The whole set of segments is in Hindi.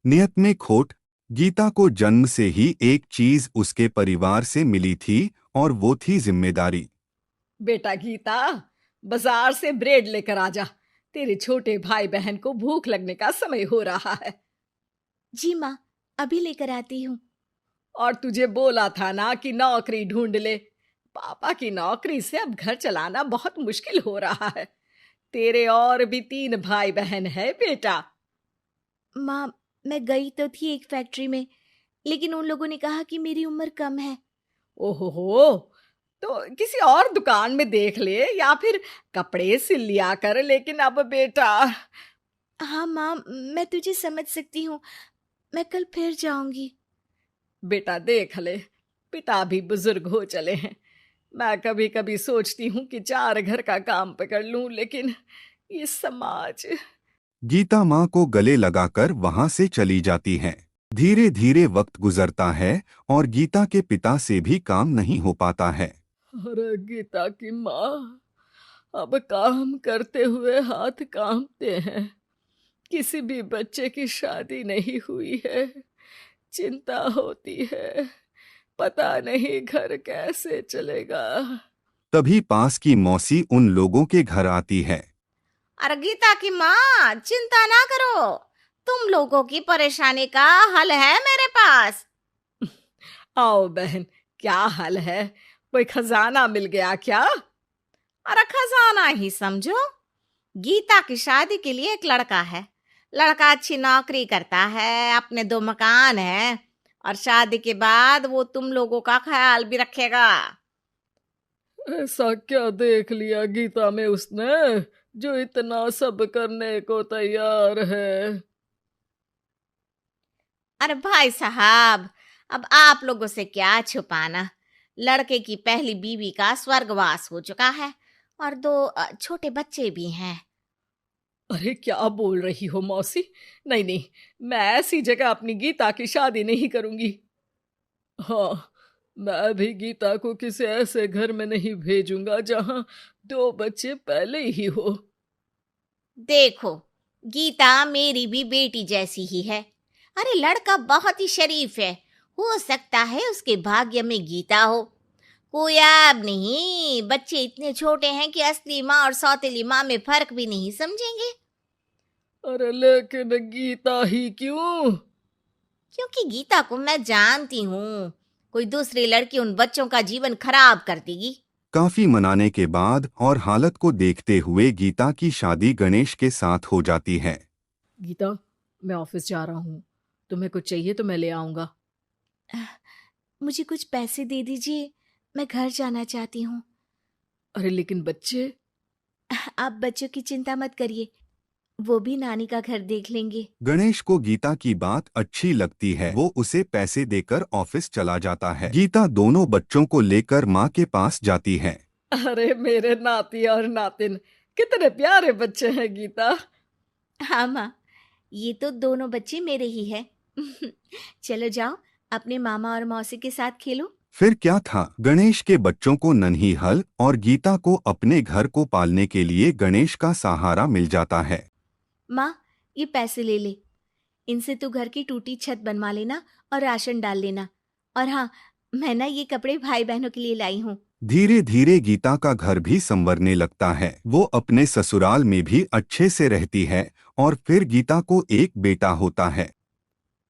नियत में खोट। गीता को जन्म से ही एक चीज उसके परिवार से मिली थी और वो थी जिम्मेदारी। बेटा गीता, बाजार से ब्रेड लेकर आ जा। तेरे छोटे भाई बहन को भूख लगने का समय हो रहा है। जी माँ, अभी लेकर आती हूँ। और तुझे बोला था ना कि नौकरी ढूंढ ले। पापा की नौकरी से अब घर चलाना बहुत मुश्किल हो रहा है। तेरे और भी 3 भाई बहन है बेटा। माँ, मैं गई तो थी एक फैक्ट्री में, लेकिन उन लोगों ने कहा कि मेरी उम्र कम है। ओहो, तो किसी और दुकान में देख ले या फिर कपड़े सिल लिया कर। लेकिन अब बेटा। हाँ माँ, मैं तुझे समझ सकती हूँ। मैं कल फिर जाऊंगी। बेटा देख ले, पिता भी बुजुर्ग हो चले हैं। मैं कभी कभी सोचती हूँ कि 4 घर का काम पकड़ लूं, लेकिन ये समाज। गीता माँ को गले लगाकर वहां से चली जाती हैं। धीरे धीरे वक्त गुजरता है और गीता के पिता से भी काम नहीं हो पाता है। अरे गीता की माँ, अब काम करते हुए हाथ कांपते हैं। किसी भी बच्चे की शादी नहीं हुई है। चिंता होती है, पता नहीं घर कैसे चलेगा। तभी पास की मौसी उन लोगों के घर आती है। अरे गीता की माँ, चिंता ना करो। तुम लोगों की परेशानी का हल है मेरे पास। आओ बहन, क्या हाल है? कोई खजाना मिल गया क्या? अरे खजाना ही समझो। गीता की शादी के लिए एक लड़का है। लड़का अच्छी नौकरी करता है, अपने 2 मकान हैं, और शादी के बाद वो तुम लोगों का ख्याल भी रखेगा। ऐसा क्या देख लिया गीता में उसने जो इतना सब करने को तैयार है? अरे भाई साहब, अब आप लोगों से क्या छुपाना। लड़के की पहली बीवी का स्वर्गवास हो चुका है और 2 छोटे बच्चे भी हैं। अरे क्या बोल रही हो मौसी? नहीं नहीं, मैं ऐसी जगह अपनी गीता की शादी नहीं करूंगी। हाँ, मैं भी गीता को किसी ऐसे घर में नहीं भेजूंगा जहां 2 बच्चे पहले ही हो। देखो, गीता मेरी भी बेटी जैसी ही है। अरे लड़का बहुत ही शरीफ है। हो सकता है उसके भाग्य में गीता हो। कोई ऐब नहीं, बच्चे इतने छोटे हैं कि असली माँ और सौतेली माँ में फर्क भी नहीं समझेंगे। अरे लेकिन गीता ही क्यों? क्योंकि गीता को मैं जानती हूँ। कोई दूसरी लड़की उन बच्चों का जीवन खराब कर देगी। काफी मनाने के बाद और हालत को देखते हुए गीता की शादी गणेश के साथ हो जाती है। गीता, मैं ऑफिस जा रहा हूँ। तुम्हें कुछ चाहिए तो मैं ले आऊंगा। मुझे कुछ पैसे दे दीजिए, मैं घर जाना चाहती हूँ। अरे लेकिन बच्चे। आप बच्चों की चिंता मत करिए, वो भी नानी का घर देख लेंगे। गणेश को गीता की बात अच्छी लगती है। वो उसे पैसे देकर ऑफिस चला जाता है। गीता दोनों बच्चों को लेकर माँ के पास जाती है। अरे मेरे नाती और नातिन, कितने प्यारे बच्चे हैं गीता। हाँ माँ, ये तो दोनों बच्चे मेरे ही हैं। चलो जाओ, अपने मामा और मौसी के साथ खेलो। फिर क्या था, गणेश के बच्चों को नन्ही हल और गीता को अपने घर को पालने के लिए गणेश का सहारा मिल जाता है। माँ, ये पैसे ले ले। इनसे तू घर की टूटी छत बनवा लेना और राशन डाल लेना। और हाँ, मैं ना ये कपड़े भाई बहनों के लिए लाई हूँ। धीरे धीरे गीता का घर भी संवरने लगता है। वो अपने ससुराल में भी अच्छे से रहती है और फिर गीता को एक बेटा होता है।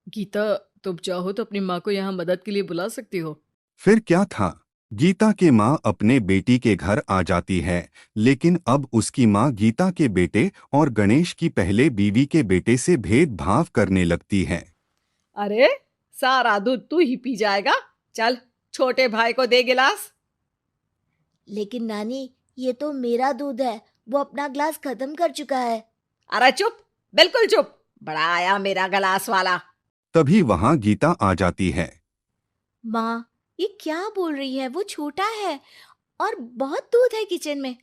गीता, तुम चाहो तो अपनी माँ को यहाँ मदद के लिए बुला सकती हो। फिर क्या था, गीता के माँ अपने बेटी के घर आ जाती है, लेकिन अब उसकी माँ गीता के बेटे और गणेश की पहले बीवी के बेटे से भेदभाव करने लगती है। अरे, सारा दूध तू ही पी जाएगा। चल, छोटे भाई को दे गिलास। लेकिन नानी, ये तो मेरा दूध है, वो अपना ग्लास खत्म कर चुका है। अरे चुप, बिल्कुल चुप। बड़ा आया मेरा गिलास वाला। तभी वहां गीता आ जाती है। माँ, ये क्या बोल रही है? वो छोटा है और बहुत दूध है किचन में।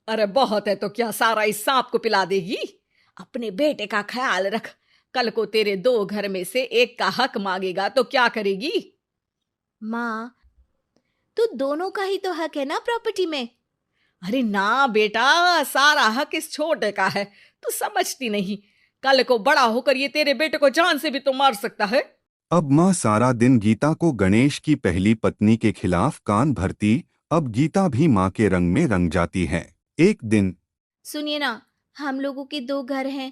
अरे बहुत है तो क्या सारा इस सांप को पिला देगी? अपने बेटे का ख्याल रख। कल को तेरे 2 घर में से एक का हक मांगेगा तो क्या करेगी? माँ, तो दोनों का ही तो हक है ना प्रॉपर्टी में। अरे ना बेटा, सारा हक इस छोटे का है। तू समझती नहीं। कल को बड़ा होकर ये तेरे बेटे को जान से भी तो मार सकता है। अब माँ सारा दिन गीता को गणेश की पहली पत्नी के खिलाफ कान भरती। अब गीता भी माँ के रंग में रंग जाती है। एक दिन सुनिए ना, हम लोगों के 2 घर हैं,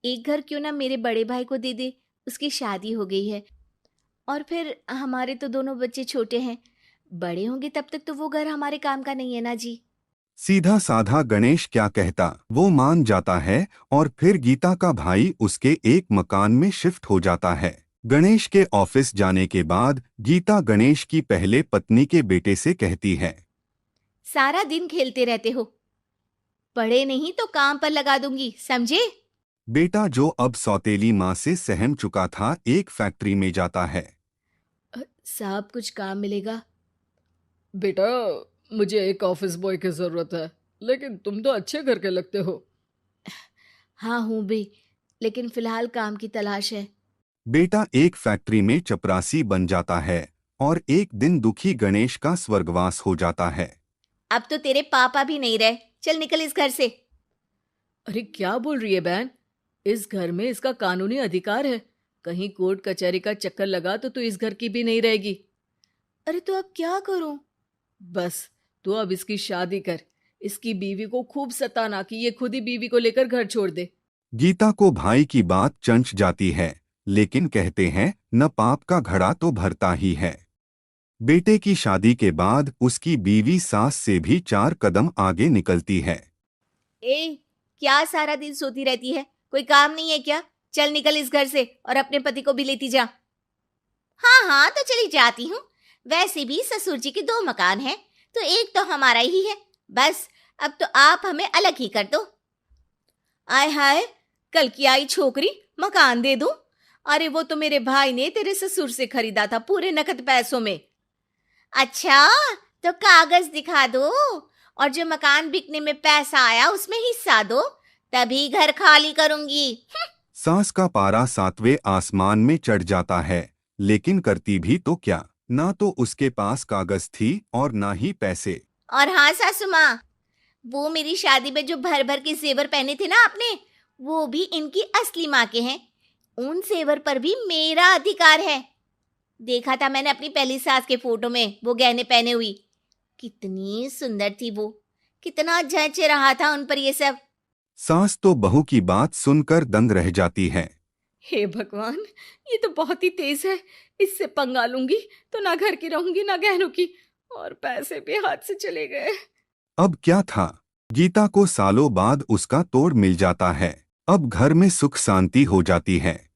एक घर क्यों ना मेरे बड़े भाई को दे दे, उसकी शादी हो गई है। और फिर हमारे तो दोनों बच्चे छोटे हैं, बड़े होंगे तब तक तो वो घर हमारे काम का नहीं है ना जी। सीधा साधा गणेश क्या कहता वो मान जाता है और फिर गीता का भाई उसके एक मकान में शिफ्ट हो जाता है। गणेश के ऑफिस जाने के बाद गीता गणेश की पहले पत्नी के बेटे से कहती है, सारा दिन खेलते रहते हो, पढ़े नहीं तो काम पर लगा दूंगी, समझे? बेटा जो अब सौतेली माँ से सहम चुका था एक फैक्ट्री में जाता है। साहब कुछ काम मिलेगा? बेटा, मुझे एक ऑफिस बॉय की जरूरत है, लेकिन तुम तो अच्छे घर के लगते हो। हाँ हूँ बे, लेकिन फिलहाल काम की तलाश है। बेटा एक फैक्ट्री में चपरासी बन जाता है और एक दिन दुखी गणेश का स्वर्गवास हो जाता है। अब तो तेरे पापा भी नहीं रहे, चल निकल इस घर से। अरे क्या बोल रही है बहन? इस घर में इसका कानूनी अधिकार है, कहीं कोर्ट कचहरी का चक्कर लगा तो तू इस घर की भी नहीं रहेगी। अरे तो अब क्या करूं? बस तू अब इसकी शादी कर, इसकी बीवी को खूब सताना कि ये खुद ही बीवी को लेकर घर छोड़ दे। गीता को भाई की बात चंच जाती है, लेकिन कहते हैं न पाप का घड़ा तो भरता ही है। बेटे की शादी के बाद उसकी बीवी सास से भी 4 कदम आगे निकलती है। ए, क्या सारा दिन सोती रहती है, कोई काम नहीं है क्या? चल निकल इस घर से और अपने पति को भी लेती जा। हाँ हाँ तो चली जाती हूँ, वैसे भी ससुर जी के 2 मकान हैं, तो एक तो हमारा ही है, बस अब तो आप हमें अलग ही कर दो। आय हाय, कल की आई छोकरी मकान दे दूं? अरे वो तो मेरे भाई ने तेरे ससुर से खरीदा था पूरे नकद पैसों में। अच्छा, तो कागज दिखा दो और जो मकान बिकने में पैसा आया उसमें हिस्सा दो, तभी घर खाली करूंगी। सास का पारा 7वें आसमान में चढ़ जाता है, लेकिन करती भी तो क्या, ना तो उसके पास कागज थी और ना ही पैसे। और हाँ सासू माँ, वो मेरी शादी में जो भर भर के जेवर पहने थे ना आपने, वो भी इनकी असली माँ के हैं, उन जेवर पर भी मेरा अधिकार है। देखा था मैंने अपनी पहली सास के फोटो में वो गहने पहने हुई, कितनी सुंदर थी वो, कितना जच रहा था उन पर ये सब। सास तो बहू की बात सुनकर दंग रह जाती है। हे भगवान, ये तो बहुत ही तेज है, इससे पंगा लूंगी तो ना घर की रहूंगी ना गहनों की, और पैसे भी हाथ से चले गए। अब क्या था, गीता को सालों बाद उसका तोड़ मिल जाता है। अब घर में सुख शांति हो जाती है।